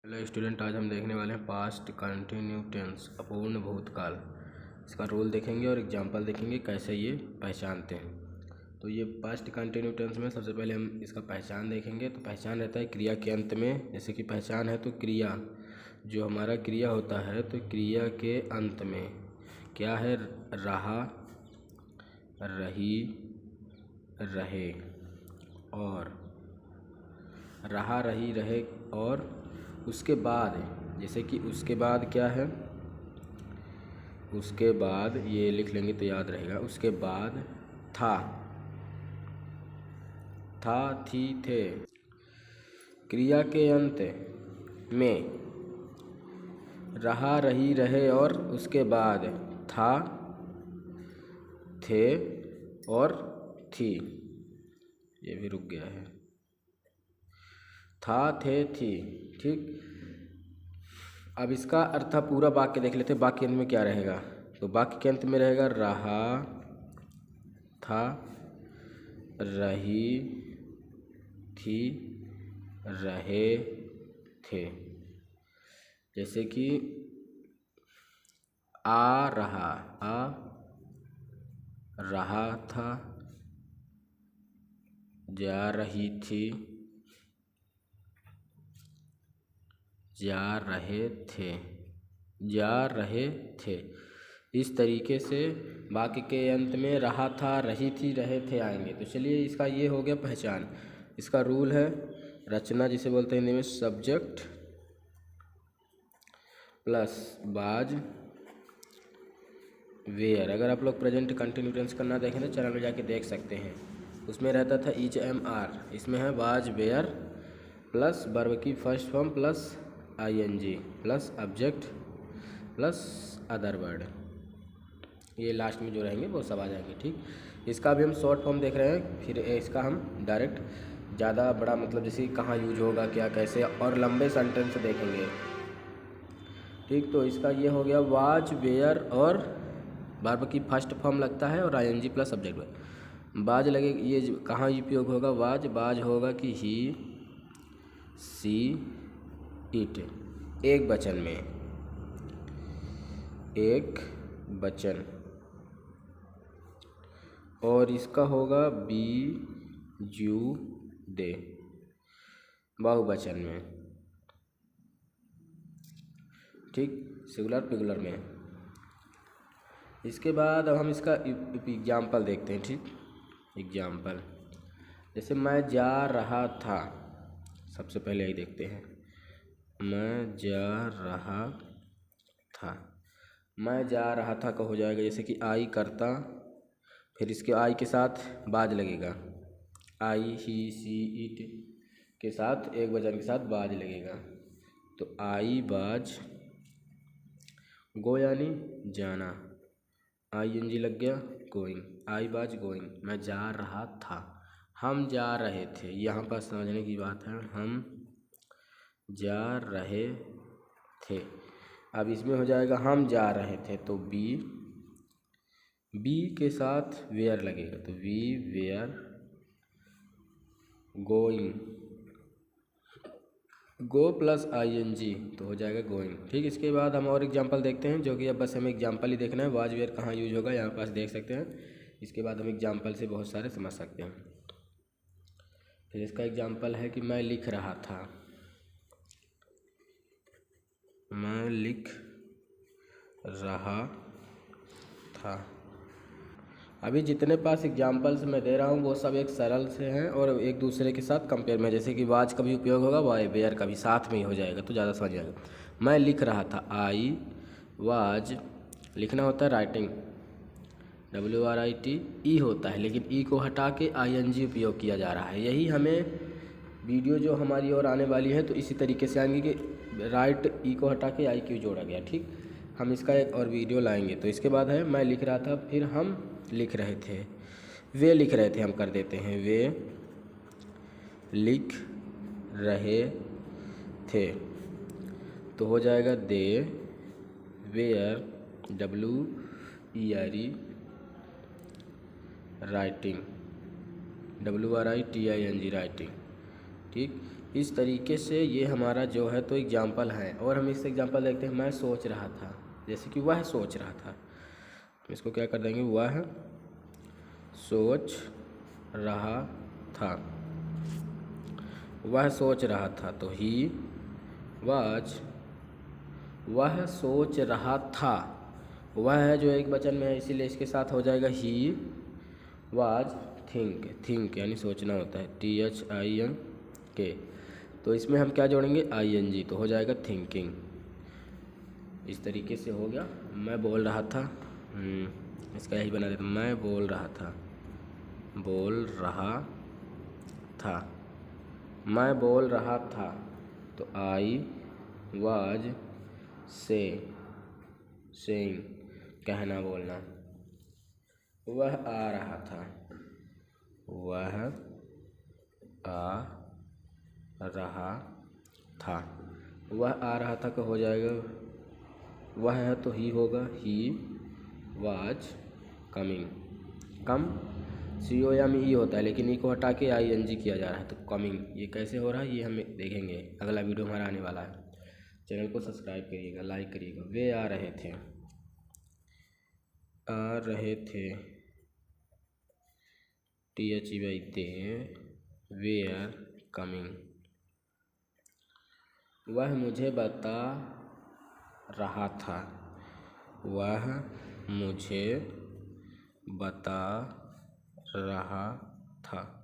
Hello student, आज हम देखने वाले हैं पास्ट कंटिन्यू टेंस, अपूर्ण भूतकाल। इसका रूल देखेंगे और एग्जांपल देखेंगे कैसे ये पहचानते हैं। तो ये पास्ट कंटिन्यू टेंस में सबसे पहले हम इसका पहचान देखेंगे। तो पहचान रहता है क्रिया के अंत में। जैसे कि पहचान है तो क्रिया, जो हमारा क्रिया होता है तो क्रिया के अंत में क्या है? रहा, रही, रहे और रहा, रही, रहे और उसके बाद। जैसे कि उसके बाद क्या है? उसके बाद ये लिख लेंगे तो याद रहेगा। उसके बाद था, थी, थे। क्रिया के अंत में रहा, रही, रहे और उसके बाद था, थे और थी। ये भी रुक गया है। था, थे, थी। ठीक, अब इसका अर्थ पूरा वाक्य देख लेते हैं। वाक्य अंत में क्या रहेगा? तो वाक्य के अंत में रहेगा रहा, था, रही, थी, रहे, थे। जैसे कि आ रहा था, जा रही थी, जा रहे थे, जा रहे थे। इस तरीके से वाक्य के अंत में रहा था, रही थी, रहे थे आएंगे। तो चलिए, इसका ये हो गया पहचान। इसका रूल है रचना, जिसे बोलते हैं हिंदी में सब्जेक्ट प्लस बाज वेयर। अगर आप लोग प्रेजेंट कंटिन्यू टेंस करना देखें तो चैनल में जाके देख सकते हैं। उसमें रहता था ईच, एम, आर। इसमें है वाज, वेयर प्लस वर्ब की first form plus ING plus object plus other word. ये लास्ट में जो रहेंगे वो सब आ जाएंगे। ठीक, इसका भी हम शॉर्ट फॉर्म देख रहे हैं। फिर इसका हम डायरेक्ट ज़्यादा बड़ा मतलब जैसे कहाँ यूज होगा, क्या, कैसे और लंबे सेंटेंस देखेंगे। ठीक, तो इसका ये हो गया वाज, वेयर और वर्ब की फर्स्ट फॉर्म लगता है और आईएनजी प्लस सब्जेक्ट वर्ब। बाज लगे, ये कहाँ उपयोग होगा? बाज होगा कि ही, सी, इट। एक वचन में, एक वचन। और इसका होगा बी, यू, दे, बहुवचन में। ठीक, सिंगुलर प्लूरल में। इसके बाद अब हम इसका एग्जाम्पल देखते हैं। ठीक, एग्जाम्पल जैसे मैं जा रहा था, सबसे पहले यही देखते हैं। मैं जा रहा था, मैं जा रहा था का हो जाएगा जैसे कि आई करता, फिर इसके आई के साथ बाज लगेगा। आई, ही, सी, इट के साथ एक वचन के साथ बाज लगेगा। तो आई बाज, गो यानी जाना, आईएनजी लग गया, गोइंग। आई बाज गोइंग, मैं जा रहा था, हम जा रहे थे। यहाँ पर समझने की बात है, हम जा रहे थे। अब इसमें हो जाएगा हम जा रहे थे तो बी के साथ वेयर लगेगा। तो we were going, go plus ING तो हो जाएगा गोइंग। ठीक, इसके बाद हम और एग्जांपल देखते हैं, जो कि अब बस हमें एग्जांपल ही देखना है। वाज, वेयर कहाँ यूज होगा यहाँ पास देख सकते हैं। इसके बाद हम एग्जांपल से बहुत सारे समझ सकते हैं। फिर इसका एग्जांपल है कि मैं लिख रहा था, मैं लिख रहा था। अभी जितने पास एग्जांपल्स मैं दे रहा हूँ वो सब एक सरल से हैं और एक दूसरे के साथ कंपेयर में। जैसे कि वाज का भी उपयोग होगा, वाई वेयर का भी साथ में ही हो जाएगा तो ज़्यादा समझ आएगा। मैं लिख रहा था, आई वाज, लिखना होता है राइटिंग, WRIT होता है, लेकिन ई को हटा के ING उपयोग किया जा रहा है। यही हमें वीडियो जो हमारी और आने वाली है तो इसी तरीके से आएंगे कि राइट ई को हटा के IQ जोड़ा गया। ठीक, हम इसका एक और वीडियो लाएंगे। तो इसके बाद है मैं लिख रहा था, फिर हम लिख रहे थे, वे लिख रहे थे, हम कर देते हैं वे लिख रहे थे। तो हो जाएगा they were, WERE writing, WRITING writing. ठीक, इस तरीके से ये हमारा जो है तो एग्जाम्पल है। और हम इस एग्जाम्पल देखते हैं, मैं सोच रहा था, जैसे कि वह सोच रहा था, इसको क्या कर देंगे, वह सोच रहा था। वह सोच रहा था तो ही वाज, वह सोच रहा था, वह है जो एक वचन में है इसीलिए इसके साथ हो जाएगा ही वाज थिंक। थिंक यानी सोचना होता है, THINK। तो इसमें हम क्या जोड़ेंगे, ING, तो हो जाएगा थिंकिंग। इस तरीके से हो गया। मैं बोल रहा था, इसका यही बना देता, मैं बोल रहा था, बोल रहा था, मैं बोल रहा था, तो I was saying, कहना बोलना। वह आ रहा था, वह आ रहा था, वह आ रहा था का हो जाएगा, वह है तो ही होगा, he was coming. Come COME होता है, लेकिन ई को हटा के ING किया जा रहा है, तो कमिंग। ये कैसे हो रहा है ये हम देखेंगे, अगला वीडियो हमारा आने वाला है। चैनल को सब्सक्राइब करिएगा, लाइक करिएगा। वे आ रहे थे, आ रहे थे, THEY, दे वेयर कमिंग। वह मुझे बता रहा था, वह मुझे बता रहा था।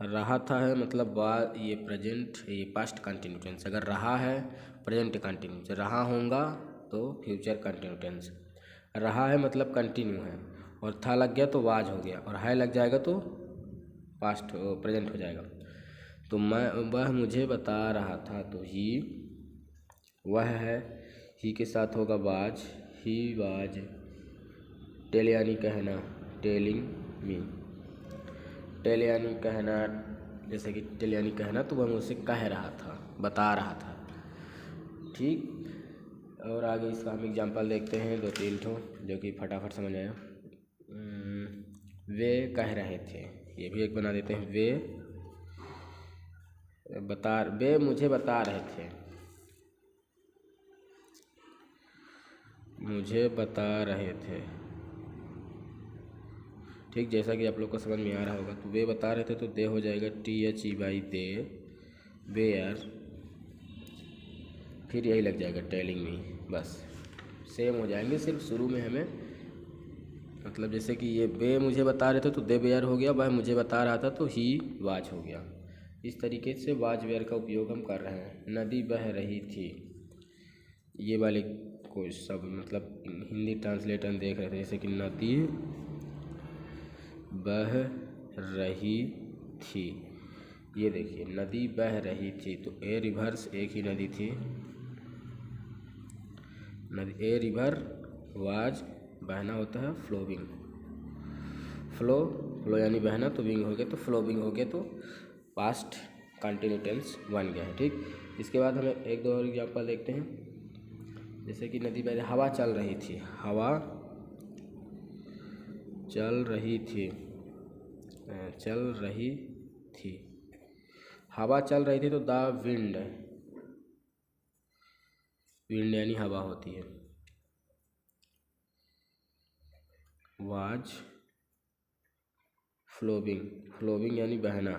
रहा था है मतलब बात, ये प्रेजेंट, ये पास्ट कंटिन्यू टेंस। अगर रहा है प्रेजेंट कंटिन्यू, रहा होगा तो फ्यूचर कंटिन्यू टेंस। रहा है मतलब कंटिन्यू है, और था लग गया तो वाज हो गया, और है लग जाएगा तो पास्ट प्रेजेंट हो जाएगा। तो वह मुझे बता रहा था, तो ही, वह है, ही के साथ होगा वाज, ही वाज। टेल यानी कहना, टेलिंग मी। टेल यानी कहना, जैसे कि टेल यानी कहना, तो वह मुझसे कह रहा था, बता रहा था। ठीक, और आगे इसका हम एग्जांपल देखते हैं 2-3 ठो, जो कि फटाफट समझ आया। वे कह रहे थे, ये भी एक बना देते हैं, वे मुझे बता रहे थे, मुझे बता रहे थे। ठीक, जैसा कि आप लोग को समझ में आ रहा होगा, तो वे बता रहे थे तो दे हो जाएगा, THEY, दे वेयर, फिर यही लग जाएगा टेलिंग मी। बस सेम हो जाएंगे, सिर्फ शुरू में हमें, मतलब जैसे कि ये वे मुझे बता रहे थे तो दे वेयर हो गया, वह मुझे बता रहा था तो ही वाज हो गया। इस तरीके से वाज वेयर का उपयोग हम कर रहे हैं। नदी बह रही थी, ये वाले को सब मतलब हिंदी ट्रांसलेटर देख रहे थे, जैसे कि नदी बह रही थी, ये देखिए नदी बह रही थी, तो ए रिवर्स एक ही नदी थी, नदी ए रिवर वाज, बहना होता है फ्लोविंग। फ्लो यानी बहना, तो विंग हो गया तो फ्लोविंग हो गया, तो पास्ट कंटिन्यू टेंस बन गया है। ठीक, इसके बाद हमें 1-2 और एग्जाम्पल देखते हैं। जैसे कि नदी बह, हवा चल रही थी, हवा चल रही थी, चल रही थी, हवा चल रही थी, तो द विंड, विंड यानी हवा होती है, वाज फ्लोविंग, फ्लोविंग यानी बहना,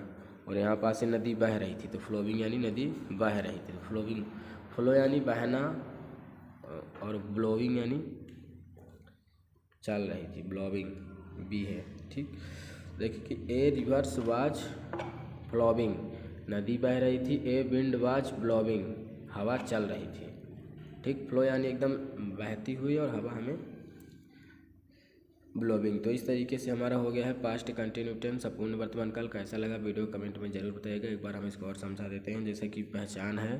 और यहाँ पास से नदी बह रही थी, तो फ्लोविंग यानी नदी बह रही थी, तो फ्लोविंग, फ्लो यानी बहना, और ब्लोविंग यानी चल रही थी, ब्लोविंग भी है। ठीक, देखिए कि ए रिवर्स वाज फ्लोविंग, नदी बह रही थी, ए विंड वाज ब्लोविंग, हवा चल रही थी। ठीक, फ्लो यानी एकदम बहती हुई, और हवा हमें ब्लोविंग। तो इस तरीके से हमारा हो गया है पास्ट कंटिन्यू टेंस अपूर्ण वर्तमान काल। कैसा लगा वीडियो कमेंट में ज़रूर बताइएगा। एक बार हम इसको और समझा देते हैं। जैसे कि पहचान है,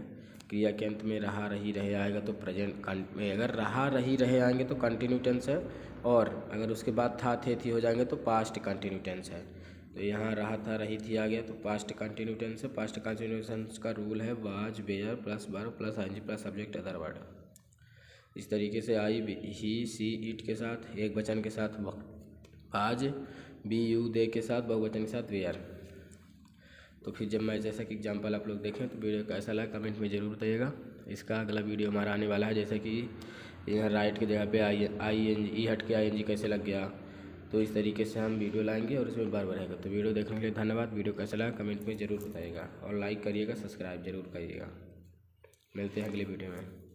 क्रिया के अंत में रहा रही रहे आएगा तो प्रेजेंट में, अगर रहा रही रहे आएंगे तो कंटिन्यू टेंस है, और अगर उसके बाद था थे थी हो जाएंगे तो पास्ट कंटिन्यू टेंस है। तो यहाँ रहा था रही थी आ गया तो पास्ट कंटिन्यू टेंस है। पास्ट कंटिन्यू टेंस का रूल है was where plus verb plus ING plus subject other word. इस तरीके से आई, ही, सी, इट के साथ, एक वचन के साथ वाज, बी, यू, दे के साथ, बहुवचन के साथ वेयर। तो फिर जब मैं जैसा कि एग्जाम्पल आप लोग देखें तो वीडियो कैसा लगा कमेंट में ज़रूर बताइएगा। इसका अगला वीडियो हमारा आने वाला है, जैसे कि यहाँ राइट की जगह पे आई हट के ING कैसे लग गया, तो इस तरीके से हम वीडियो लाएंगे और इसमें बार रहेगा। तो वीडियो देखने के लिए धन्यवाद। वीडियो कैसा लगा कमेंट में ज़रूर बताइएगा और लाइक करिएगा, सब्सक्राइब जरूर करिएगा। मिलते हैं अगले वीडियो में।